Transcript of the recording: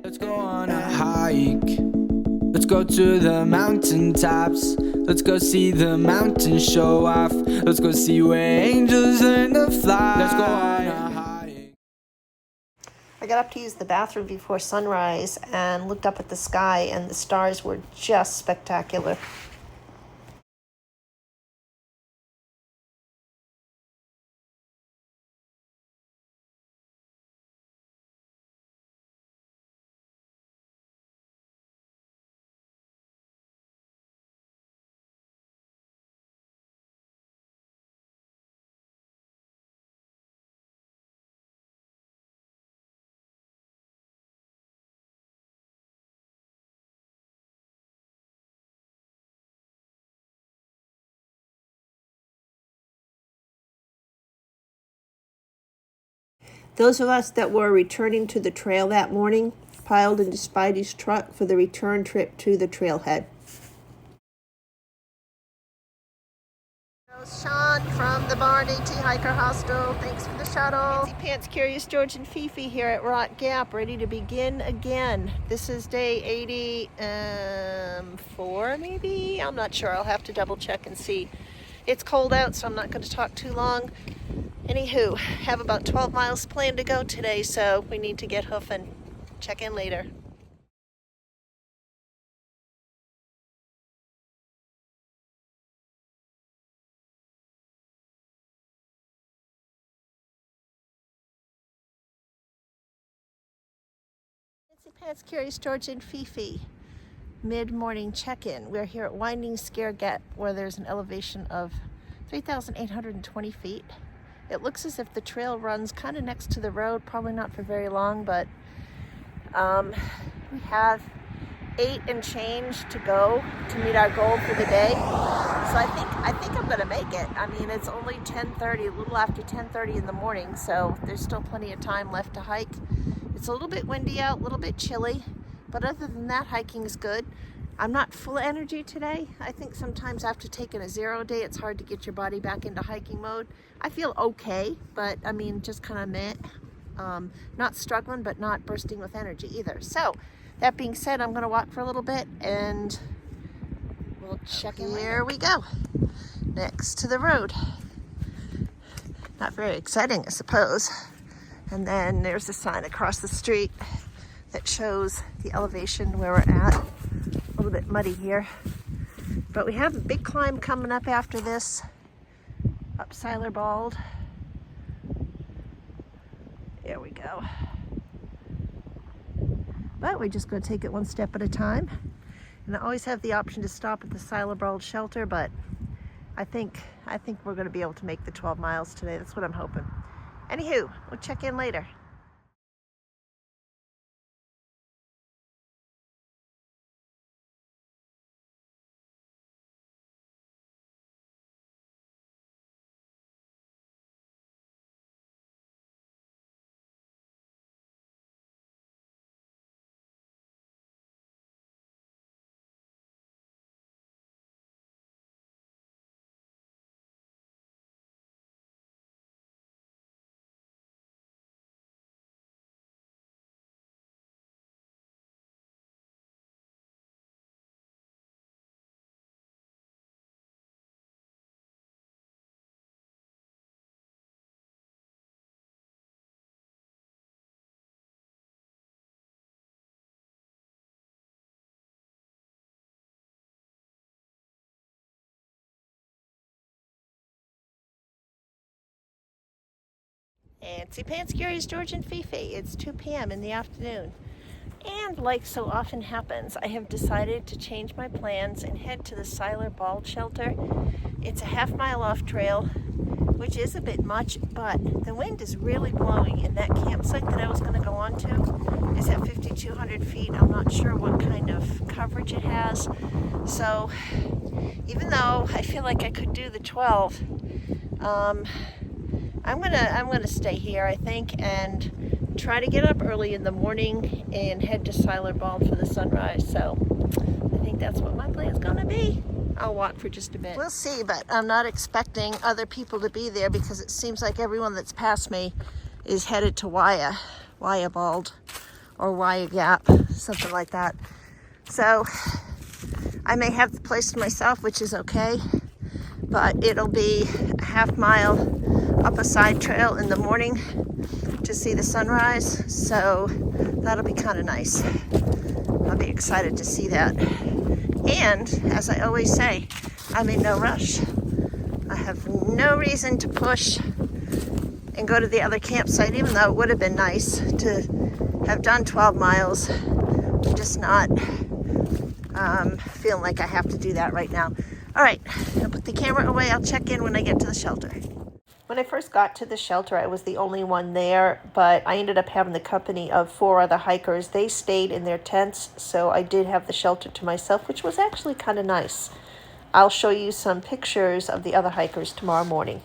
Let's go on a hike. Let's go to the mountaintops. Let's go see the mountains show off. Let's go see where angels learn to fly. Let's go on a hike. I got up to use the bathroom before sunrise and looked up at the sky, and the stars were just spectacular. Those of us that were returning to the trail that morning piled into Spidey's truck for the return trip to the trailhead. Sean from the Barn AT Hiker Hostel. Thanks for the shuttle. Fancy Pants Curious George and FiFi here at Rock Gap, ready to begin again. This is day 84, maybe? I'm not sure. I'll have to double check and see. It's cold out, so I'm not going to talk too long. Anywho, have about 12 miles planned to go today, so we need to get hoofing. Check in later. Fancy Pants Curious George and FiFi. Mid-morning check-in. We're here at Winding Scare Gap, where there's an elevation of 3,820 feet. It looks as if the trail runs kind of next to the road, probably not for very long, but we have 8 and change to go to meet our goal for the day. So I think I'm gonna make it. I mean, it's only 10:30, a little after 10:30 in the morning, so there's still plenty of time left to hike. It's a little bit windy out, a little bit chilly, but other than that, hiking is good. I'm not full of energy today. I think sometimes after taking a 0 day, it's hard to get your body back into hiking mode. I feel okay, but I mean, just kind of meh. Not struggling, but not bursting with energy either. So, that being said, I'm gonna walk for a little bit and we'll check in. Here we go, next to the road. Not very exciting, I suppose. And then there's a sign across the street that shows the elevation where we're at. A little bit muddy here, but we have a big climb coming up after this, up Siler Bald. There we go. But we're just going to take it one step at a time. And I always have the option to stop at the Siler Bald shelter, but I think we're going to be able to make the 12 miles today. That's what I'm hoping. Anywho, we'll check in later. Fancy Pants Curious George and FiFi. It's 2 p.m. in the afternoon. And like so often happens, I have decided to change my plans and head to the Siler Bald shelter. It's a half-mile off trail, which is a bit much, but the wind is really blowing, and that campsite that I was going to go on to is at 5,200 feet. I'm not sure what kind of coverage it has. So even though I feel like I could do the 12, I'm gonna stay here, I think, and try to get up early in the morning and head to Siler Bald for the sunrise. So I think that's what my plan's gonna be. I'll walk for just a bit. We'll see, but I'm not expecting other people to be there because it seems like everyone that's passed me is headed to Waya Bald, or Waya Gap, something like that. So I may have the place to myself, which is okay, but it'll be a half mile up a side trail in the morning to see the sunrise. So that'll be kind of nice. I'll be excited to see that. And as I always say, I'm in no rush. I have no reason to push and go to the other campsite, even though it would have been nice to have done 12 miles. I'm just not feeling like I have to do that right now. All right, I'll put the camera away. I'll check in when I get to the shelter. When I first got to the shelter, I was the only one there, but I ended up having the company of 4 other hikers. They stayed in their tents, so I did have the shelter to myself, which was actually kind of nice. I'll show you some pictures of the other hikers tomorrow morning.